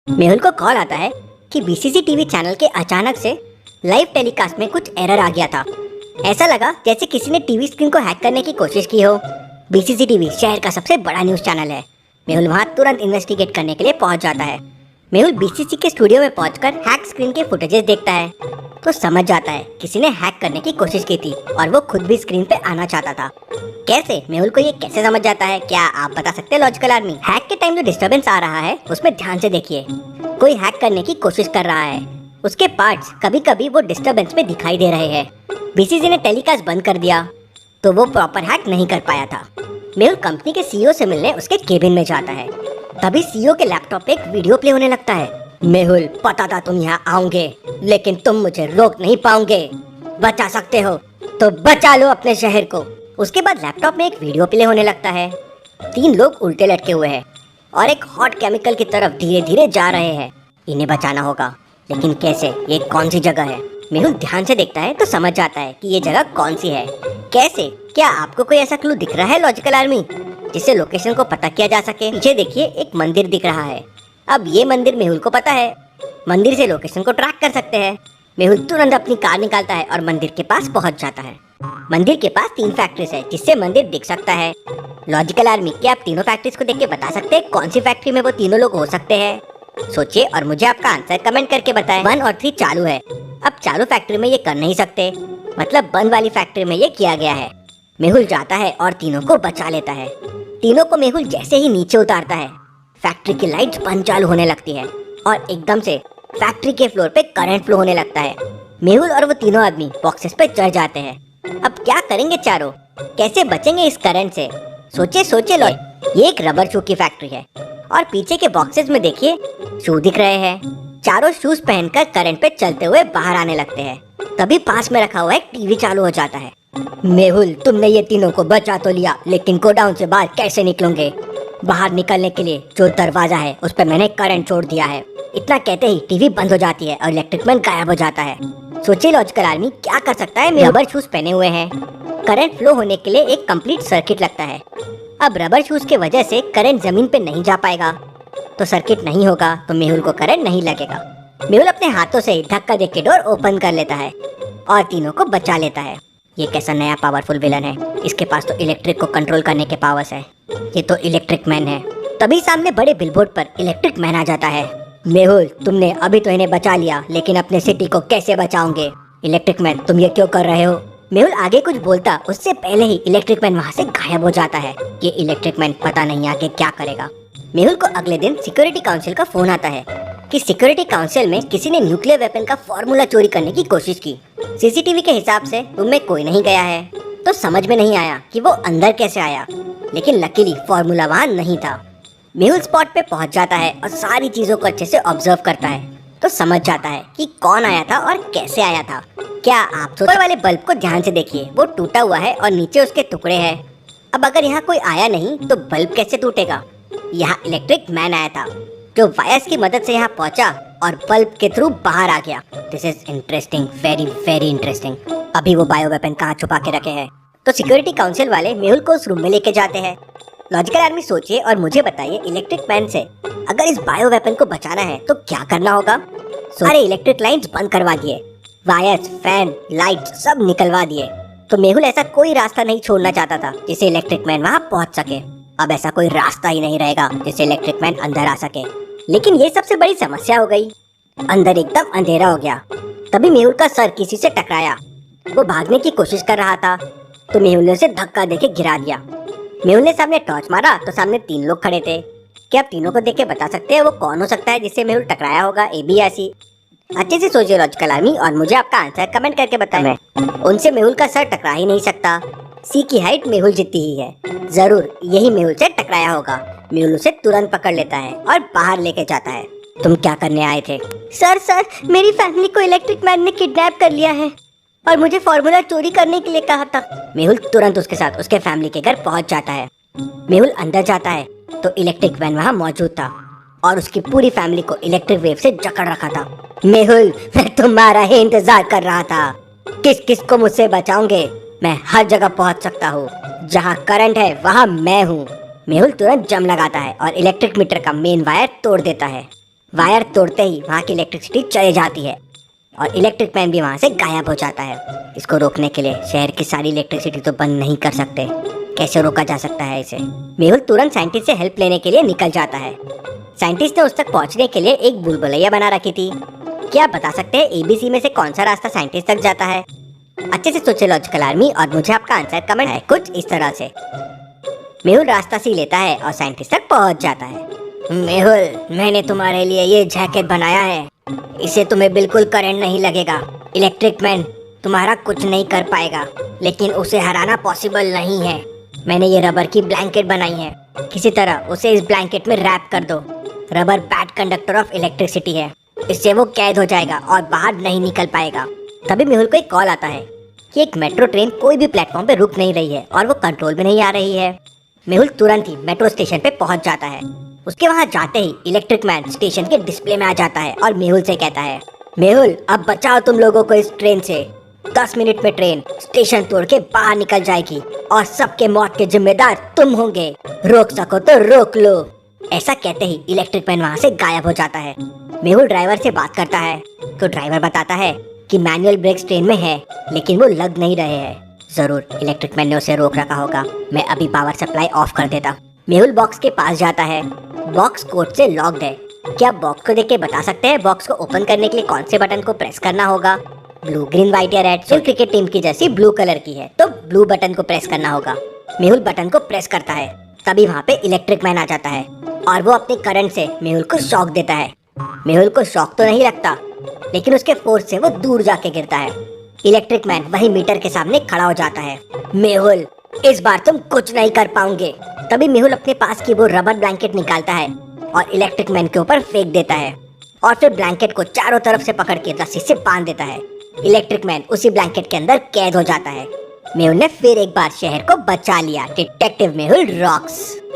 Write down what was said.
मेहुल को कॉल आता है कि बीसीसी टीवी चैनल के अचानक से लाइव टेलीकास्ट में कुछ एरर आ गया था। ऐसा लगा जैसे किसी ने टीवी स्क्रीन को हैक करने की कोशिश की हो। बीसीसी टीवी शहर का सबसे बड़ा न्यूज़ चैनल है। मेहुल वहां तुरंत इन्वेस्टिगेट करने के लिए पहुंच जाता है। मेहुल बीसीसी के स्टूडियो में पहुंचकर हैक स्क्रीन के फुटेजेस देखता है तो समझ जाता है किसी ने हैक करने की कोशिश की थी और वो खुद भी स्क्रीन पे आना चाहता था। कैसे? मेहुल को ये कैसे समझ जाता है, क्या आप बता सकते हैं लॉजिकल आर्मी? हैक के टाइम जो डिस्टरबेंस आ रहा है उसमें ध्यान से देखिए। कोई हैक करने की कोशिश कर रहा है, उसके पार्ट्स कभी कभी वो डिस्टरबेंस में दिखाई दे रहे हैं। बीसीसी ने टेलीकास्ट बंद कर दिया तो वो प्रॉपर हैक नहीं कर पाया था। मेहुल कंपनी के सीईओ से मिलने उसके केबिन में जाता है। तभी सीईओ के लैपटॉप पे एक वीडियो प्ले होने लगता है। मेहुल, पता था तुम यहाँ आओगे, लेकिन तुम मुझे रोक नहीं पाओगे। बचा सकते हो तो बचा लो अपने शहर को। उसके बाद लैपटॉप में एक वीडियो प्ले होने लगता है। 3 लोग उल्टे लटके हुए हैं और एक हॉट केमिकल की तरफ धीरे धीरे जा रहे हैं। इन्हें बचाना होगा, लेकिन कैसे? ये कौन सी जगह है? मेहुल ध्यान से देखता है तो समझ जाता है कि ये जगह कौन सी है। कैसे? क्या आपको कोई ऐसा क्लू दिख रहा है लॉजिकल आर्मी, जिससे लोकेशन को पता किया जा सके? पीछे देखिए, एक मंदिर दिख रहा है। अब ये मंदिर मेहुल को पता है, मंदिर से लोकेशन को ट्रैक कर सकते हैं। मेहुल तुरंत अपनी कार निकालता है और मंदिर के पास पहुंच जाता है। मंदिर के पास 3 फैक्ट्रीज है जिससे मंदिर दिख सकता है। लॉजिकल आर्मी, क्या आप तीनों फैक्ट्रीज को देख के बता सकते हैं कौन सी फैक्ट्री में वो तीनों लोग हो सकते हैं? सोचिए और मुझे आपका आंसर कमेंट करके बताएं। 1 और 3 चालू है। अब चालू फैक्ट्री में ये कर नहीं सकते, मतलब बंद वाली फैक्ट्री में ये किया गया है। मेहुल जाता है और तीनों को बचा लेता है। तीनों को मेहुल जैसे ही नीचे उतारता है, फैक्ट्री की लाइट्स बंद चालू होने लगती है और एकदम से फैक्ट्री के फ्लोर पे करंट फ्लो होने लगता है। मेहुल और वो तीनों आदमी बॉक्सेस पे चढ़ जाते हैं। अब क्या करेंगे चारों? कैसे बचेंगे इस करंट से? सोचे सोचे लो। ये एक रबर शू की फैक्ट्री है और पीछे के बॉक्सेस में देखिए शू दिख रहे हैं। चारों शूज पहनकर करंट पे चलते हुए बाहर आने लगते हैं। तभी पास में रखा हुआ एक टीवी चालू हो जाता है। मेहुल, तुमने ये तीनों को बचा तो लिया, लेकिन गोडाउन से बाहर कैसे निकलोगे? बाहर निकलने के लिए जो दरवाजा है उस पर मैंने करंट छोड़ दिया है। इतना कहते ही टीवी बंद हो जाती है और इलेक्ट्रिक मैन गायब हो जाता है। सोचिए लॉजिकल आर्मी, क्या कर सकता है? रबर शूज पहने हुए हैं। करंट फ्लो होने के लिए एक कंप्लीट सर्किट लगता है। अब रबर शूज के वजह से करंट जमीन पे नहीं जा पाएगा, तो सर्किट नहीं होगा तो मेहुल को करंट नहीं लगेगा। मेहुल अपने हाथों से धक्का दे के डोर ओपन कर लेता है और तीनों को बचा लेता है। ये कैसा नया पावरफुल विलन है? इसके पास तो इलेक्ट्रिक को कंट्रोल करने के पावर्स है। ये तो इलेक्ट्रिक मैन है। तभी सामने बड़े बिलबोर्ड पर इलेक्ट्रिक मैन आ जाता है। मेहुल, तुमने अभी तो इन्हें बचा लिया, लेकिन अपने सिटी को कैसे बचाओगे? इलेक्ट्रिक मैन, तुम ये क्यों कर रहे हो? मेहुल आगे कुछ बोलता उससे पहले ही इलेक्ट्रिक मैन वहाँ से गायब हो जाता है। ये इलेक्ट्रिक मैन पता नहीं आगे क्या करेगा। मेहुल को अगले दिन सिक्योरिटी काउंसिल का फोन आता है कि सिक्योरिटी काउंसिल में किसी ने न्यूक्लियर वेपन का फॉर्मूला चोरी करने की कोशिश की। सीसीटीवी के हिसाब से रूम में कोई नहीं गया है, तो समझ में नहीं आया कि वो अंदर कैसे आया, लेकिन लकीली फॉर्मूला वहाँ नहीं था। मेहुल स्पॉट पे पहुंच जाता है और सारी चीजों को अच्छे से ऑब्जर्व करता है तो समझ जाता है कि कौन आया था और कैसे आया था। क्या आप ऊपर वाले बल्ब को ध्यान से देखिए, वो टूटा हुआ है और नीचे उसके टुकड़े हैं। अब अगर यहाँ कोई आया नहीं तो बल्ब कैसे टूटेगा? यहाँ इलेक्ट्रिक मैन आया था जो वायर्स की मदद से यहाँ पहुँचा और बल्ब के थ्रू बाहर आ गया। This is interesting, very very interesting. अभी वो बायो वेपन कहाँ छुपा के रखे हैं? तो सिक्योरिटी काउंसिल वाले मेहुल को उस रूम में लेके जाते हैं। लॉजिकल आर्मी, सोचिए और मुझे बताइए, इलेक्ट्रिक मैन से अगर इस बायो वेपन को बचाना है तो क्या करना होगा? सारे इलेक्ट्रिक लाइंस बंद करवा दिए, वायर्स, फैन, लाइट्स सब निकलवा दिए। तो मेहुल ऐसा कोई रास्ता नहीं छोड़ना चाहता था जिससे इलेक्ट्रिक मैन वहाँ पहुँच सके। अब ऐसा कोई रास्ता ही नहीं रहेगा जिससे इलेक्ट्रिक मैन अंदर आ सके। लेकिन ये सबसे बड़ी समस्या हो गई। अंदर एकदम अंधेरा हो गया। तभी मेहुल का सर किसी से टकराया। वो भागने की कोशिश कर रहा था तो मेहुल ने उसे धक्का देके गिरा दिया। मेहुल ने सामने टॉर्च मारा तो सामने 3 लोग खड़े थे। क्या आप तीनों को देख के बता सकते हैं वो कौन हो सकता है जिससे मेहुल टकराया होगा? ए बी या सी? अच्छे से सोचिए लॉजिकल आर्मी और मुझे आपका आंसर कमेंट करके बताएं। उनसे मेहुल का सर टकरा ही नहीं सकता। सी की हाइट मेहुल जितनी ही है, जरूर यही मेहुल से टकराया होगा। मेहुल उसे तुरंत पकड़ लेता है और बाहर लेके जाता है। तुम क्या करने आए थे? सर, मेरी फैमिली को इलेक्ट्रिक मैन ने किडनैप कर लिया है और मुझे फॉर्मूला चोरी करने के लिए कहा था। मेहुल तुरंत उसके साथ उसके फैमिली के घर पहुंच जाता है। मेहुल अंदर जाता है तो इलेक्ट्रिक मैन वहाँ मौजूद था और उसकी पूरी फैमिली को इलेक्ट्रिक वेव से जकड़ रखा था। मेहुल, मैं तुम्हारा ही इंतजार कर रहा था। किस किस को मुझसे बचाओगे? मैं हर जगह पहुंच सकता हूँ, जहाँ करंट है वहाँ मैं हूँ। मेहुल तुरंत जम लगाता है और इलेक्ट्रिक मीटर का मेन वायर तोड़ देता है। वायर तोड़ते ही वहाँ की इलेक्ट्रिसिटी चली जाती है और इलेक्ट्रिक मैन भी वहाँ से गायब हो जाता है। इसको रोकने के लिए शहर की सारी इलेक्ट्रिसिटी तो बंद नहीं कर सकते, कैसे रोका जा सकता है इसे? मेहुल तुरंत साइंटिस्ट से हेल्प लेने के लिए निकल जाता है। साइंटिस्ट ने उस तक पहुंचने के लिए एक भूलभुलैया बना रखी थी। क्या आप बता सकते हैं एबीसी में से कौन सा रास्ता साइंटिस्ट तक जाता है? अच्छे से सोचे लॉजिकल आर्मी, और मुझे आपका आंसर कमेंट है कुछ इस तरह से। मेहुल रास्ता सी लेता है और साइंटिस्ट तक पहुंच जाता है। मेहुल, मैंने तुम्हारे लिए ये जैकेट बनाया है, इसे तुम्हें बिल्कुल करंट नहीं लगेगा। इलेक्ट्रिक मैन तुम्हारा कुछ नहीं कर पाएगा, लेकिन उसे हराना पॉसिबल नहीं है। मैंने ये रबर की ब्लैंकेट बनाई है, किसी तरह उसे इस ब्लैंकेट में रैप कर दो। Rubber bad conductor of electricity है, इससे वो कैद हो जाएगा और बाहर नहीं निकल पाएगा। तभी मेहुल को एक कॉल आता है कि एक मेट्रो ट्रेन कोई भी प्लेटफॉर्म पे रुक नहीं रही है और वो कंट्रोल में नहीं आ रही है। मेहुल तुरंत ही मेट्रो स्टेशन पे पहुंच जाता है। उसके वहां जाते ही इलेक्ट्रिक मैन स्टेशन के डिस्प्ले में आ जाता है और मेहुल से कहता है, मेहुल अब बचाओ तुम लोगों को इस ट्रेन से। 10 मिनट में ट्रेन स्टेशन तोड़ के बाहर निकल जाएगी और सबके मौत के जिम्मेदार तुम होंगे। रोक सको तो रोक लो। ऐसा कहते ही इलेक्ट्रिक मैन वहाँ से गायब हो जाता है। मेहुल ड्राइवर से बात करता है तो ड्राइवर बताता है कि मैनुअल ब्रेक्स ट्रेन में है, लेकिन वो लग नहीं रहे हैं। जरूर इलेक्ट्रिक मैन ने उसे रोक रखा होगा। मैं अभी पावर सप्लाई ऑफ कर देता। मेहुल बॉक्स के पास जाता है। बॉक्स कोड से लॉक्ड है। क्या बॉक्स को देख के बता सकते हैं बॉक्स को ओपन करने के लिए कौन से बटन को प्रेस करना होगा? ब्लू, ग्रीन, व्हाइट या रेड? तो क्रिकेट टीम की जैसी ब्लू कलर की है तो ब्लू बटन को प्रेस करना होगा। मेहुल बटन को प्रेस करता है, तभी वहाँ पे इलेक्ट्रिक मैन आ जाता है और वो अपने करंट से मेहुल को शॉक देता है। मेहुल को शॉक तो नहीं लगता, लेकिन उसके फोर्स से वो दूर जाके गिरता है। इलेक्ट्रिक मैन वही मीटर के सामने खड़ा हो जाता है। मेहुल, इस बार तुम कुछ नहीं कर पाओगे। तभी मेहुल अपने पास की वो रबर ब्लैंकेट निकालता है और इलेक्ट्रिक मैन के ऊपर फेंक देता है और फिर ब्लैंकेट को चारों तरफ से पकड़ के रस्सी से बांध देता है। इलेक्ट्रिक मैन उसी ब्लैंकेट के अंदर कैद हो जाता है। मेहुल ने फिर एक बार शहर को बचा लिया। Detective Mehul rocks.